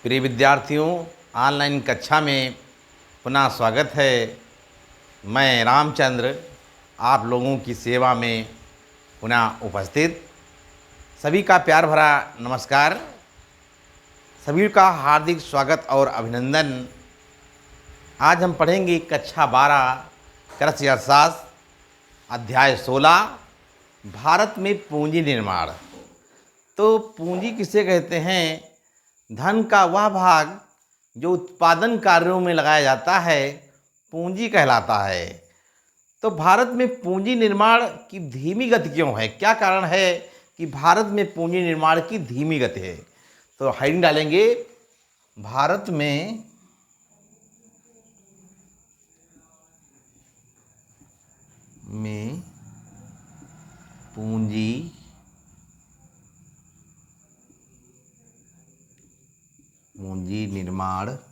प्रिय विद्यार्थियों, ऑनलाइन कक्षा में पुनः स्वागत है। मैं रामचंद्र आप लोगों की सेवा में पुनः उपस्थित। सभी का प्यार भरा नमस्कार। सभी का हार्दिक स्वागत और अभिनंदन। आज हम पढ़ेंगे कक्षा 12 कृषि अर्थशास्त्र अध्याय 16 भारत में पूंजी निर्माण। तो पूंजी किसे कहते हैं? धन का वह भाग जो उत्पादन कार्यों में लगाया जाता है पूंजी कहलाता है। तो भारत में पूंजी निर्माण की धीमी गति क्यों है? क्या कारण है कि भारत में पूंजी निर्माण की धीमी गति है? तो हेडिंग डालेंगे, भारत में पूंजी निर्माण की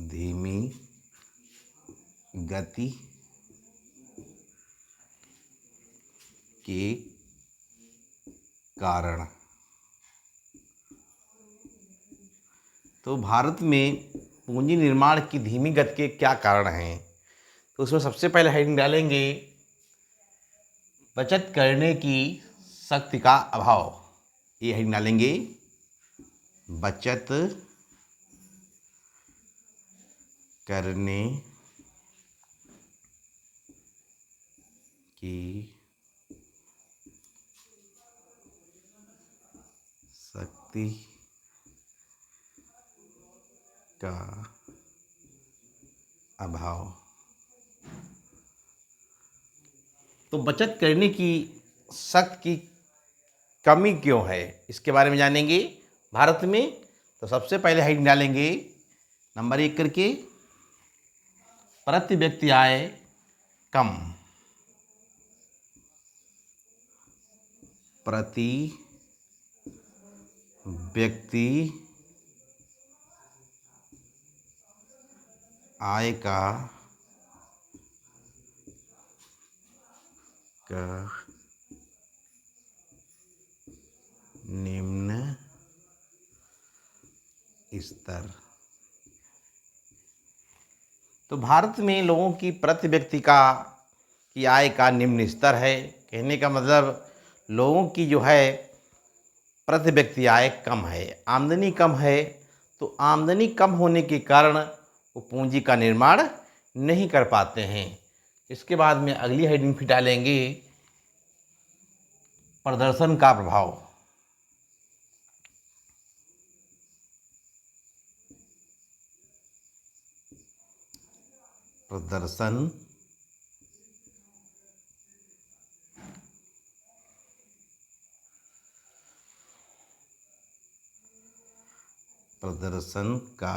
धीमी गति के कारण। तो भारत में पूंजी निर्माण की धीमी गति के क्या कारण हैं? तो उसमें सबसे पहले हेडिंग डालेंगे, बचत करने की शक्ति का अभाव। ये हेडिंग डालेंगे, बचत करने की शक्ति का अभाव। तो बचत करने की शक्ति की कमी क्यों है, इसके बारे में जानेंगे भारत में। तो सबसे पहले हेडिंग डालेंगे नंबर 1 करके, प्रति व्यक्ति आय कम। प्रति व्यक्ति आय का निम्न स्तर। तो भारत में लोगों की प्रति व्यक्ति की आय का निम्न स्तर है। कहने का मतलब लोगों की जो है प्रति व्यक्ति आय कम है, आमदनी कम है। तो आमदनी कम होने के कारण वो पूंजी का निर्माण नहीं कर पाते हैं। इसके बाद में अगली हेडिंग फिर डालेंगे, प्रदर्शन का प्रभाव। प्रदर्शन का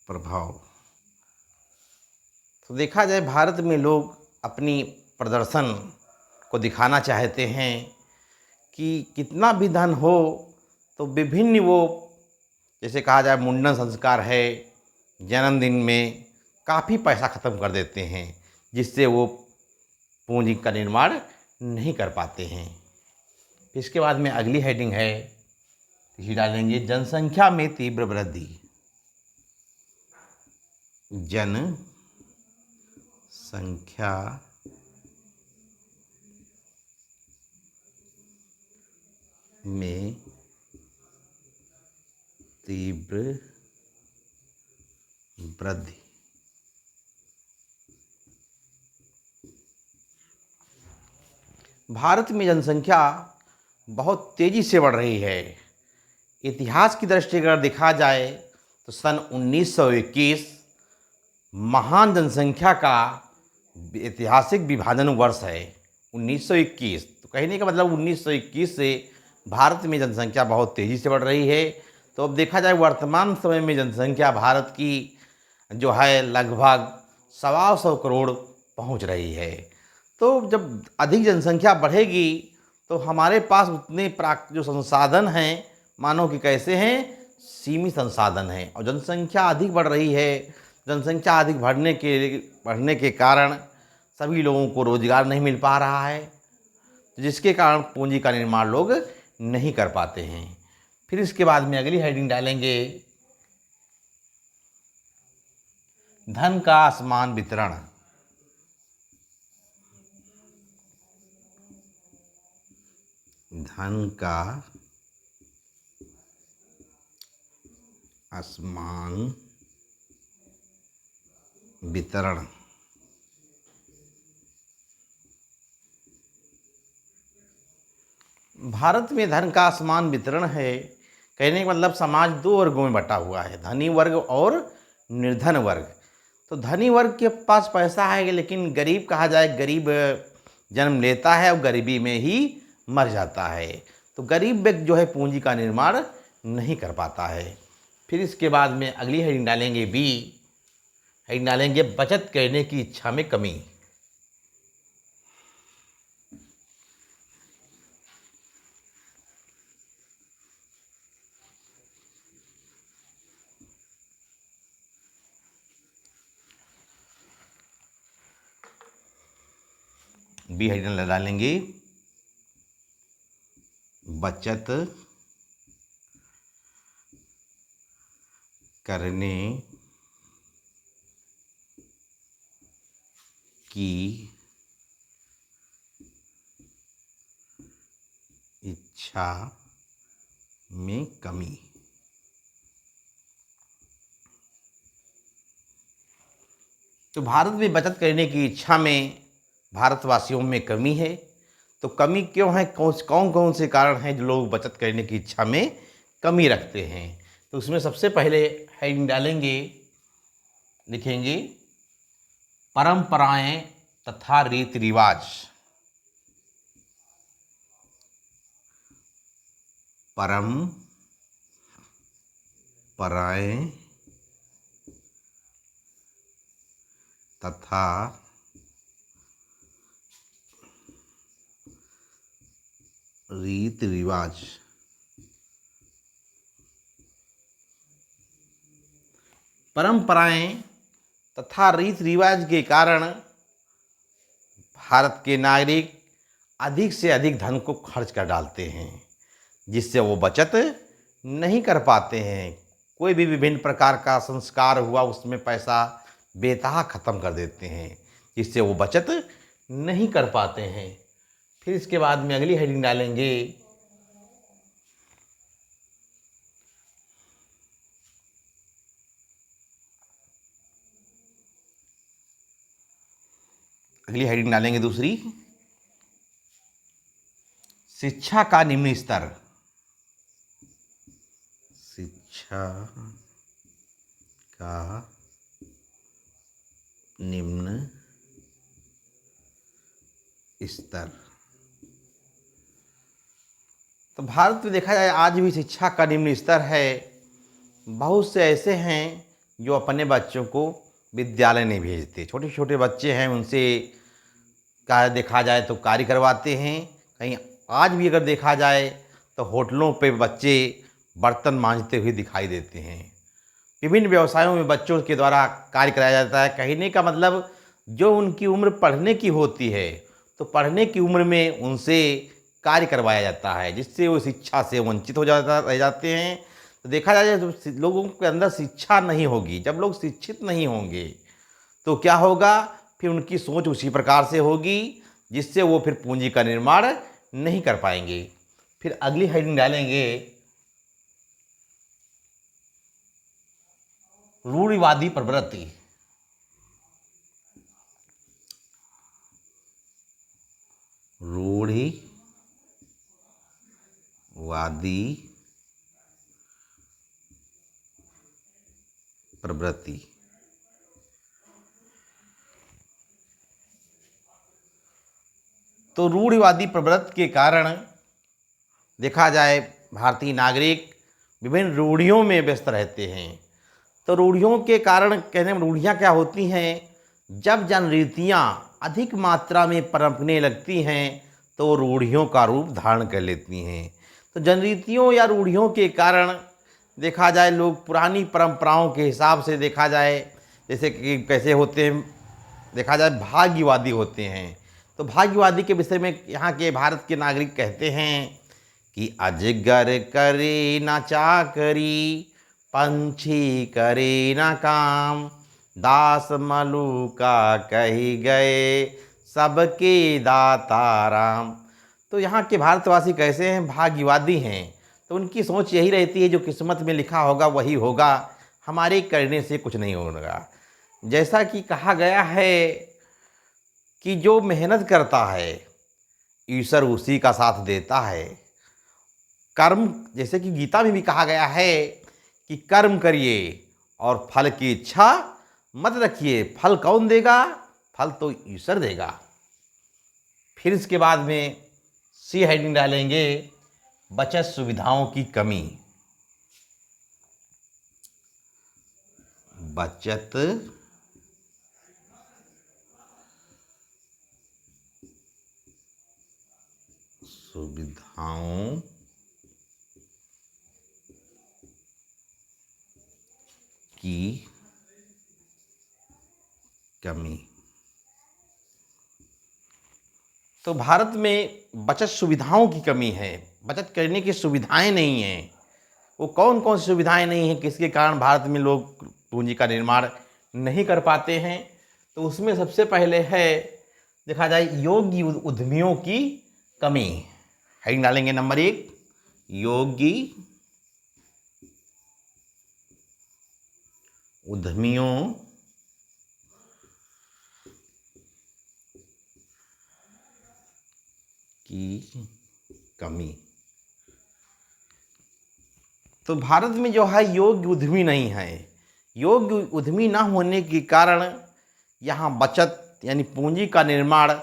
प्रभाव। तो देखा जाए भारत में लोग अपनी प्रदर्शन को दिखाना चाहते हैं कि कितना भी धन हो तो विभिन्न वो, जैसे कहा जाए मुंडन संस्कार है, जन्मदिन में काफ़ी पैसा ख़त्म कर देते हैं, जिससे वो पूंजी का निर्माण नहीं कर पाते हैं। इसके बाद में अगली हेडिंग है, ये डालेंगे, जनसंख्या में तीव्र वृद्धि। जनसंख्या में तीव्र वृद्धि। भारत में जनसंख्या बहुत तेजी से बढ़ रही है। इतिहास की दृष्टि अगर देखा जाए तो सन 1921 महान जनसंख्या का ऐतिहासिक विभाजन वर्ष है। 1921, तो कहने का मतलब 1921 से भारत में जनसंख्या बहुत तेज़ी से बढ़ रही है। तो अब देखा जाए वर्तमान समय में जनसंख्या भारत की जो है लगभग 125 करोड़ पहुंच रही है। तो जब अधिक जनसंख्या बढ़ेगी तो हमारे पास उतने जो संसाधन हैं मानव की कैसे हैं, सीमित संसाधन हैं। और जनसंख्या अधिक बढ़ रही है। जनसंख्या अधिक बढ़ने के कारण सभी लोगों को रोजगार नहीं मिल पा रहा है, जिसके कारण पूंजी का निर्माण लोग नहीं कर पाते हैं। फिर इसके बाद में अगली हेडिंग डालेंगे, धन का असमान वितरण। धन का असमान वितरण। भारत में धन का असमान वितरण है, कहने का मतलब समाज दो वर्गों में बटा हुआ है, धनी वर्ग और निर्धन वर्ग। तो धनी वर्ग के पास पैसा है, लेकिन गरीब कहा जाए, गरीब जन्म लेता है और गरीबी में ही मर जाता है। तो गरीब व्यक्ति जो है पूंजी का निर्माण नहीं कर पाता है। फिर इसके बाद में अगली हेडिंग डालेंगे बी, हेडिंग डालेंगे बचत करने की इच्छा में कमी। बी हेडिंग डालेंगे बचत करने की इच्छा में कमी। तो भारत में बचत करने की इच्छा में भारतवासियों में कमी है। तो कमी क्यों है, कौन कौन से कारण हैं जो लोग बचत करने की इच्छा में कमी रखते हैं। तो उसमें सबसे पहले हेडिंग डालेंगे, लिखेंगे परंपराएं तथा रीति रिवाज। परंपराएं तथा रीति रिवाज। परंपराएं तथा रीति रिवाज के कारण भारत के नागरिक अधिक से अधिक धन को खर्च कर डालते हैं, जिससे वो बचत नहीं कर पाते हैं। कोई भी विभिन्न प्रकार का संस्कार हुआ, उसमें पैसा बेतहा खत्म कर देते हैं, जिससे वो बचत नहीं कर पाते हैं। फिर इसके बाद में अगली हेडिंग डालेंगे, दूसरी, शिक्षा का निम्न स्तर। शिक्षा का निम्न स्तर। तो भारत में देखा जाए आज भी शिक्षा का निम्न स्तर है। बहुत से ऐसे हैं जो अपने बच्चों को विद्यालय नहीं भेजते। छोटे छोटे बच्चे हैं, उनसे कार्य देखा जाए तो कार्य करवाते हैं। कहीं आज भी अगर देखा जाए तो होटलों पे बच्चे बर्तन मांजते हुए दिखाई देते हैं। विभिन्न व्यवसायों में बच्चों के द्वारा कार्य कराया जाता है। कहने का मतलब जो उनकी उम्र पढ़ने की होती है, तो पढ़ने की उम्र में उनसे कार्य करवाया जाता है, जिससे वो शिक्षा से वंचित रह जाते हैं। तो देखा जाए तो लोगों के अंदर शिक्षा नहीं होगी। जब लोग शिक्षित नहीं होंगे तो क्या होगा, फिर उनकी सोच उसी प्रकार से होगी, जिससे वो फिर पूंजी का निर्माण नहीं कर पाएंगे। फिर अगली हेडिंग डालेंगे, रूढ़िवादी प्रवृत्ति। रूढ़िवादी प्रवृत्ति। तो रूढ़िवादी प्रवृत्ति के कारण देखा जाए भारतीय नागरिक विभिन्न रूढ़ियों में व्यस्त रहते हैं। तो रूढ़ियों के कारण, कहने में रूढ़ियाँ क्या होती हैं, जब जनरीतियाँ अधिक मात्रा में पनपने लगती हैं तो रूढ़ियों का रूप धारण कर लेती हैं। तो जनरीतियों या रूढ़ियों के कारण देखा जाए, लोग पुरानी परंपराओं के हिसाब से देखा जाए, जैसे कि कैसे होते हैं, देखा जाए भाग्यवादी होते हैं। तो भाग्यवादी के विषय में यहाँ के भारत के नागरिक कहते हैं कि अजगर करे ना चाकरी, पंछी करे ना काम, दास मलूका कही गए, सबके दाता राम। तो यहाँ के भारतवासी कैसे हैं, भाग्यवादी हैं। तो उनकी सोच यही रहती है जो किस्मत में लिखा होगा वही होगा, हमारे करने से कुछ नहीं होगा। जैसा कि कहा गया है कि जो मेहनत करता है ईश्वर उसी का साथ देता है। कर्म, जैसे कि गीता में भी कहा गया है कि कर्म करिए और फल की इच्छा मत रखिए। फल कौन देगा, फल तो ईश्वर देगा। फिर इसके बाद में सी हेडिंग डालेंगे, बचत सुविधाओं की कमी। बचत सुविधाओं की कमी। तो भारत में बचत सुविधाओं की कमी है, बचत करने की सुविधाएं नहीं हैं। वो कौन कौन सी सुविधाएं नहीं हैं, किसके कारण भारत में लोग पूंजी का निर्माण नहीं कर पाते हैं? तो उसमें सबसे पहले है, देखा जाए, योग्य उद्यमियों की कमी। हेडिंग डालेंगे नंबर 1, योग्य उद्यमियों की कमी। तो भारत में जो है योग्य उद्यमी नहीं है। योग्य उद्यमी ना होने के कारण यहाँ बचत यानी पूंजी का निर्माण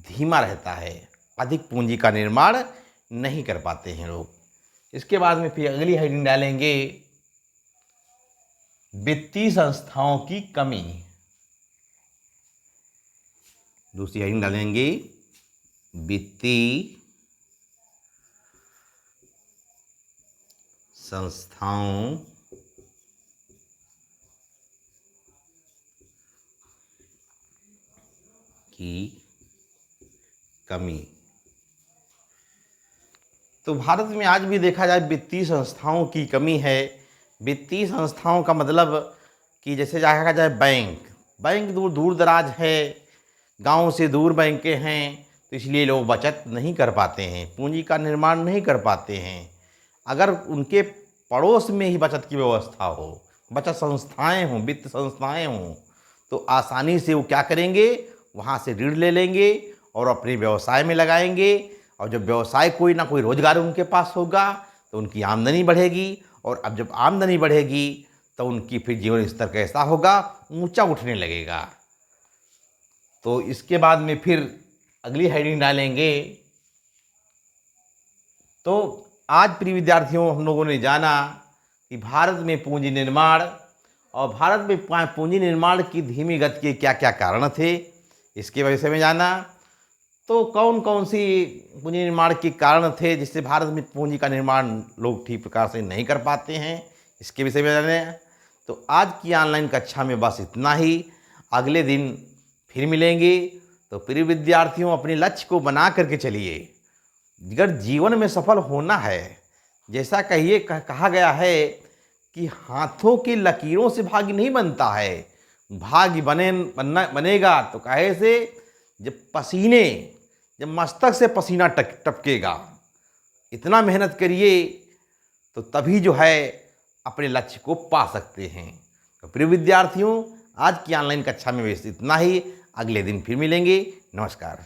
धीमा रहता है, अधिक पूंजी का निर्माण नहीं कर पाते हैं लोग। इसके बाद में फिर अगली हेडिंग डालेंगे, वित्तीय संस्थाओं की कमी। दूसरी हेडिंग डालेंगे, वित्तीय संस्थाओं की कमी। तो भारत में आज भी देखा जाए वित्तीय संस्थाओं की कमी है। वित्तीय संस्थाओं का मतलब कि जैसे कहा जाए बैंक दूर दूर दराज है, गांव से दूर बैंकें हैं, तो इसलिए लोग बचत नहीं कर पाते हैं, पूंजी का निर्माण नहीं कर पाते हैं। अगर उनके पड़ोस में ही बचत की व्यवस्था हो, बचत संस्थाएं हों, वित्त संस्थाएं हों, तो आसानी से वो क्या करेंगे, वहाँ से ऋण ले लेंगे और अपने व्यवसाय में लगाएंगे। और जब व्यवसाय कोई ना कोई रोजगार उनके पास होगा तो उनकी आमदनी बढ़ेगी, और अब जब आमदनी बढ़ेगी तो उनकी फिर जीवन स्तर कैसा होगा, ऊंचा उठने लगेगा। तो इसके बाद में फिर अगली हेडिंग डालेंगे। तो आज प्रिय विद्यार्थियों, हम लोगों ने जाना कि भारत में पूंजी निर्माण और भारत में पूंजी निर्माण की धीमी गति के क्या क्या कारण थे, इसके वजह में जाना। तो कौन कौन सी पूंजी निर्माण के कारण थे जिससे भारत में पूंजी का निर्माण लोग ठीक प्रकार से नहीं कर पाते हैं, इसके विषय में जाने। तो आज की ऑनलाइन कक्षा में बस इतना ही। अगले दिन फिर मिलेंगे। तो प्रिय विद्यार्थियों, अपने लक्ष्य को बना करके चलिए। अगर जीवन में सफल होना है, जैसा कहा गया है कि हाथों की लकीरों से भाग्य नहीं बनता है, भाग्य बनेगा तो काहे से, जब मस्तक से पसीना टपकेगा। इतना मेहनत करिए तो तभी जो है अपने लक्ष्य को पा सकते हैं। तो प्रिय विद्यार्थियों, आज की ऑनलाइन कक्षा में बस इतना ही। अगले दिन फिर मिलेंगे। नमस्कार।